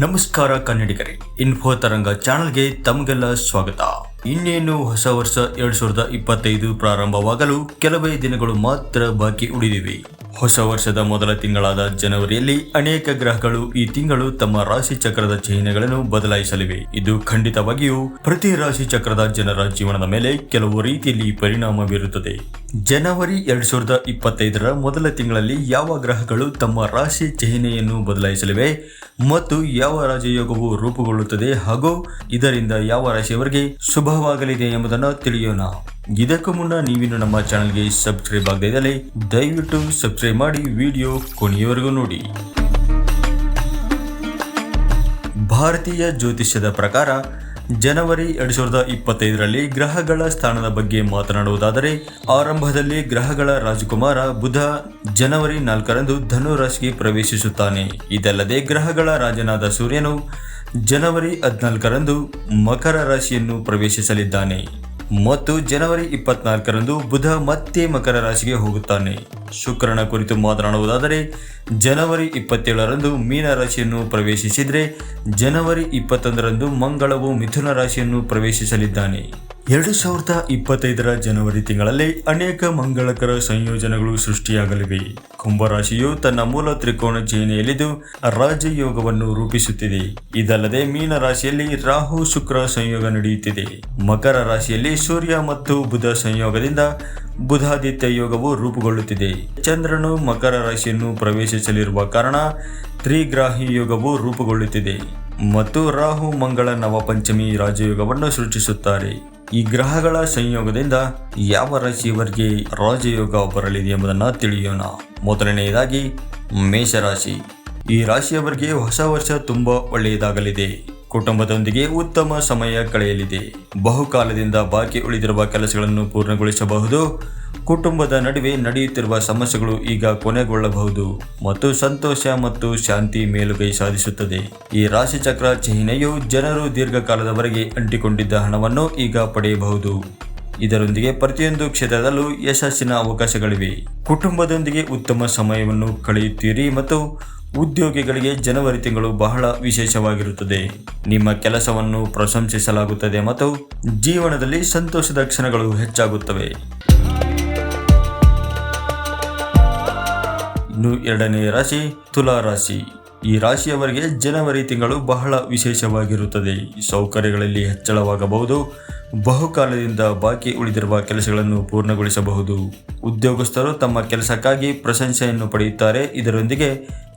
ನಮಸ್ಕಾರ ಕನ್ನಡಿಗರೇ, ಇನ್ಫೋ ತರಂಗ ಚಾನಲ್ಗೆ ತಮಗೆಲ್ಲ ಸ್ವಾಗತ. ಇನ್ನೇನು ಹೊಸ ವರ್ಷ 2025 ಪ್ರಾರಂಭವಾಗಲು ಕೆಲವೇ ದಿನಗಳು ಮಾತ್ರ ಬಾಕಿ ಉಳಿದಿವೆ. ಹೊಸ ವರ್ಷದ ಮೊದಲ ತಿಂಗಳಾದ ಜನವರಿಯಲ್ಲಿ ಅನೇಕ ಗ್ರಹಗಳು ಈ ತಿಂಗಳು ತಮ್ಮ ರಾಶಿ ಚಕ್ರದ ಚಿಹ್ನೆಗಳನ್ನು ಬದಲಾಯಿಸಲಿವೆ. ಇದು ಖಂಡಿತವಾಗಿಯೂ ಪ್ರತಿ ರಾಶಿ ಚಕ್ರದ ಜನರ ಜೀವನದ ಮೇಲೆ ಕೆಲವು ರೀತಿಯಲ್ಲಿ ಪರಿಣಾಮ ಬೀರುತ್ತದೆ. ಜನವರಿ 2025 ಮೊದಲ ತಿಂಗಳಲ್ಲಿ ಯಾವ ಗ್ರಹಗಳು ತಮ್ಮ ರಾಶಿ ಚಿಹ್ನೆಯನ್ನು ಬದಲಾಯಿಸಲಿವೆ ಮತ್ತು ಯಾವ ರಾಜಯೋಗವು ರೂಪುಗೊಳ್ಳುತ್ತದೆ ಹಾಗೂ ಇದರಿಂದ ಯಾವ ರಾಶಿಯವರಿಗೆ ಶುಭವಾಗಲಿದೆ ಎಂಬುದನ್ನು ತಿಳಿಯೋಣ. ಇದಕ್ಕೂ ಮುನ್ನ ನೀವಿನ್ನು ನಮ್ಮ ಚಾನಲ್ಗೆ ಸಬ್ಸ್ಕ್ರೈಬ್ ಆಗದೇ ಇದ್ದರೆ ದಯವಿಟ್ಟು ಸಬ್ಸ್ಕ್ರೈಬ್ ಮಾಡಿ, ವಿಡಿಯೋ ಕೊನೆಯವರೆಗೂ ನೋಡಿ. ಭಾರತೀಯ ಜ್ಯೋತಿಷ್ಯದ ಪ್ರಕಾರ ಜನವರಿ 2025 ಗ್ರಹಗಳ ಸ್ಥಾನದ ಬಗ್ಗೆ ಮಾತನಾಡುವುದಾದರೆ, ಆರಂಭದಲ್ಲಿ ಗ್ರಹಗಳ ರಾಜಕುಮಾರ ಬುಧ ಜನವರಿ 4 ಧನು ರಾಶಿಗೆ ಪ್ರವೇಶಿಸುತ್ತಾನೆ. ಇದಲ್ಲದೆ ಗ್ರಹಗಳ ರಾಜನಾದ ಸೂರ್ಯನು ಜನವರಿ 14 ಮಕರ ರಾಶಿಯನ್ನು ಪ್ರವೇಶಿಸಲಿದ್ದಾನೆ ಮತ್ತು ಜನವರಿ 24 ಬುಧ ಮತ್ತೆ ಮಕರ ರಾಶಿಗೆ ಹೋಗುತ್ತಾನೆ. ಶುಕ್ರನ ಕುರಿತು ಮಾತನಾಡುವುದಾದರೆ, ಜನವರಿ 27 ಮೀನ ರಾಶಿಯನ್ನು ಪ್ರವೇಶಿಸಿದರೆ ಜನವರಿ 21 ಮಂಗಳವು ಮಿಥುನ ರಾಶಿಯನ್ನು ಪ್ರವೇಶಿಸಲಿದ್ದಾನೆ. 2025 ಜನವರಿ ತಿಂಗಳಲ್ಲಿ ಅನೇಕ ಮಂಗಳಕರ ಸಂಯೋಜನೆಗಳು ಸೃಷ್ಟಿಯಾಗಲಿವೆ. ಕುಂಭರಾಶಿಯು ತನ್ನ ಮೂಲ ತ್ರಿಕೋನ ಚಿಹ್ನೆಯಲ್ಲಿದ್ದು ರಾಜಯೋಗವನ್ನು ರೂಪಿಸುತ್ತಿದೆ. ಇದಲ್ಲದೆ ಮೀನ ರಾಶಿಯಲ್ಲಿ ರಾಹು ಶುಕ್ರ ಸಂಯೋಗ ನಡೆಯುತ್ತಿದೆ. ಮಕರ ರಾಶಿಯಲ್ಲಿ ಸೂರ್ಯ ಮತ್ತು ಬುಧ ಸಂಯೋಗದಿಂದ ಬುಧಾದಿತ್ಯ ಯೋಗವು ರೂಪುಗೊಳ್ಳುತ್ತಿದೆ. ಚಂದ್ರನು ಮಕರ ರಾಶಿಯನ್ನು ಪ್ರವೇಶಿಸಲಿರುವ ಕಾರಣ ತ್ರಿಗ್ರಾಹಿ ಯೋಗವು ರೂಪುಗೊಳ್ಳುತ್ತಿದೆ ಮತ್ತು ರಾಹು ಮಂಗಳ ನವಪಂಚಮಿ ರಾಜಯೋಗವನ್ನು ಸೃಷ್ಟಿಸುತ್ತಾರೆ. ಈ ಗ್ರಹಗಳ ಸಂಯೋಗದಿಂದ ಯಾವ ರಾಶಿಯವರಿಗೆ ರಾಜಯೋಗ ಬರಲಿದೆ ಎಂಬುದನ್ನು ತಿಳಿಯೋಣ. ಮೊದಲನೆಯದಾಗಿ ಮೇಷರಾಶಿ. ಈ ರಾಶಿಯವರಿಗೆ ಹೊಸ ವರ್ಷ ತುಂಬಾ ಒಳ್ಳೆಯದಾಗಲಿದೆ. ಕುಟುಂಬದೊಂದಿಗೆ ಉತ್ತಮ ಸಮಯ ಕಳೆಯಲಿದೆ. ಬಹುಕಾಲದಿಂದ ಬಾಕಿ ಉಳಿದಿರುವ ಕೆಲಸಗಳನ್ನು ಪೂರ್ಣಗೊಳಿಸಬಹುದು. ಕುಟುಂಬದ ನಡುವೆ ನಡೆಯುತ್ತಿರುವ ಸಮಸ್ಯೆಗಳು ಈಗ ಕೊನೆಗೊಳ್ಳಬಹುದು ಮತ್ತು ಸಂತೋಷ ಮತ್ತು ಶಾಂತಿ ಮೇಲುಗೈ ಸಾಧಿಸುತ್ತದೆ. ಈ ರಾಶಿಚಕ್ರ ಚಿಹ್ನೆಯು ಜನರು ದೀರ್ಘಕಾಲದವರೆಗೆ ಅಂಟಿಕೊಂಡಿದ್ದ ಹಣವನ್ನು ಈಗ ಪಡೆಯಬಹುದು. ಇದರೊಂದಿಗೆ ಪ್ರತಿಯೊಂದು ಕ್ಷೇತ್ರದಲ್ಲೂ ಯಶಸ್ಸಿನ ಅವಕಾಶಗಳಿವೆ. ಕುಟುಂಬದೊಂದಿಗೆ ಉತ್ತಮ ಸಮಯವನ್ನು ಕಳೆಯುತ್ತೀರಿ ಮತ್ತು ಉದ್ಯೋಗಿಗಳಿಗೆ ಜನವರಿ ತಿಂಗಳು ಬಹಳ ವಿಶೇಷವಾಗಿರುತ್ತದೆ. ನಿಮ್ಮ ಕೆಲಸವನ್ನು ಪ್ರಶಂಸಿಸಲಾಗುತ್ತದೆ ಮತ್ತು ಜೀವನದಲ್ಲಿ ಸಂತೋಷದ ಕ್ಷಣಗಳು ಹೆಚ್ಚಾಗುತ್ತವೆ. ಇನ್ನು ಎರಡನೆಯ ರಾಶಿ ತುಲಾ ರಾಶಿ. ಈ ರಾಶಿಯವರಿಗೆ ಜನವರಿ ತಿಂಗಳು ಬಹಳ ವಿಶೇಷವಾಗಿರುತ್ತದೆ. ಸೌಕರ್ಯಗಳಲ್ಲಿ ಹೆಚ್ಚಳವಾಗಬಹುದು. ಬಹುಕಾಲದಿಂದ ಬಾಕಿ ಉಳಿದಿರುವ ಕೆಲಸಗಳನ್ನು ಪೂರ್ಣಗೊಳಿಸಬಹುದು. ಉದ್ಯೋಗಸ್ಥರು ತಮ್ಮ ಕೆಲಸಕ್ಕಾಗಿ ಪ್ರಶಂಸೆಯನ್ನು ಪಡೆಯುತ್ತಾರೆ. ಇದರೊಂದಿಗೆ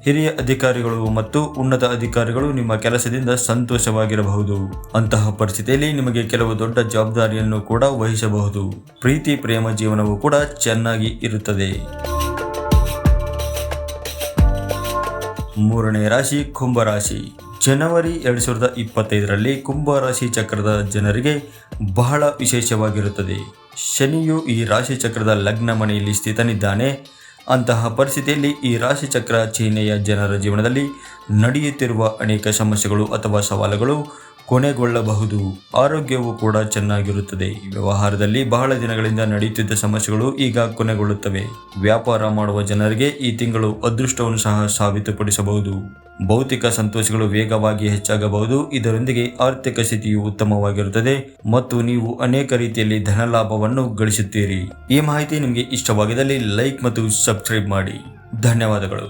ಹಿರಿಯ ಅಧಿಕಾರಿಗಳು ಮತ್ತು ಉನ್ನತ ಅಧಿಕಾರಿಗಳು ನಿಮ್ಮ ಕೆಲಸದಿಂದ ಸಂತೋಷವಾಗಿರಬಹುದು. ಅಂತಹ ಪರಿಸ್ಥಿತಿಯಲ್ಲಿ ನಿಮಗೆ ಕೆಲವು ದೊಡ್ಡ ಜವಾಬ್ದಾರಿಯನ್ನು ಕೂಡ ವಹಿಸಬಹುದು. ಪ್ರೀತಿ ಪ್ರೇಮ ಜೀವನವು ಕೂಡ ಚೆನ್ನಾಗಿ ಇರುತ್ತದೆ. ಮೂರನೇ ರಾಶಿ ಕುಂಭರಾಶಿ. ಜನವರಿ 2025 ಕುಂಭರಾಶಿ ಚಕ್ರದ ಜನರಿಗೆ ಬಹಳ ವಿಶೇಷವಾಗಿರುತ್ತದೆ. ಶನಿಯು ಈ ರಾಶಿ ಚಕ್ರದ ಲಗ್ನ ಮನೆಯಲ್ಲಿ ಸ್ಥಿತನಿದ್ದಾನೆ. ಅಂತಹ ಪರಿಸ್ಥಿತಿಯಲ್ಲಿ ಈ ರಾಶಿ ಚಕ್ರ ಚಿಹ್ನೆಯ ಜನರ ಜೀವನದಲ್ಲಿ ನಡೆಯುತ್ತಿರುವ ಅನೇಕ ಸಮಸ್ಯೆಗಳು ಅಥವಾ ಸವಾಲುಗಳು ಕೊನೆಗೊಳ್ಳಬಹುದು. ಆರೋಗ್ಯವು ಕೂಡ ಚೆನ್ನಾಗಿರುತ್ತದೆ. ವ್ಯವಹಾರದಲ್ಲಿ ಬಹಳ ದಿನಗಳಿಂದ ನಡೆಯುತ್ತಿದ್ದ ಸಮಸ್ಯೆಗಳು ಈಗ ಕೊನೆಗೊಳ್ಳುತ್ತವೆ. ವ್ಯಾಪಾರ ಮಾಡುವ ಜನರಿಗೆ ಈ ತಿಂಗಳು ಅದೃಷ್ಟವನ್ನು ಸಹ ಸಾಬೀತುಪಡಿಸಬಹುದು. ಭೌತಿಕ ಸಂತೋಷಗಳು ವೇಗವಾಗಿ ಹೆಚ್ಚಾಗಬಹುದು. ಇದರೊಂದಿಗೆ ಆರ್ಥಿಕ ಸ್ಥಿತಿಯು ಉತ್ತಮವಾಗಿರುತ್ತದೆ ಮತ್ತು ನೀವು ಅನೇಕ ರೀತಿಯಲ್ಲಿ ಧನಲಾಭವನ್ನು ಗಳಿಸುತ್ತೀರಿ. ಈ ಮಾಹಿತಿ ನಿಮಗೆ ಇಷ್ಟವಾಗಿದ್ದಲ್ಲಿ ಲೈಕ್ ಮತ್ತು ಸಬ್ಸ್ಕ್ರೈಬ್ ಮಾಡಿ. ಧನ್ಯವಾದಗಳು.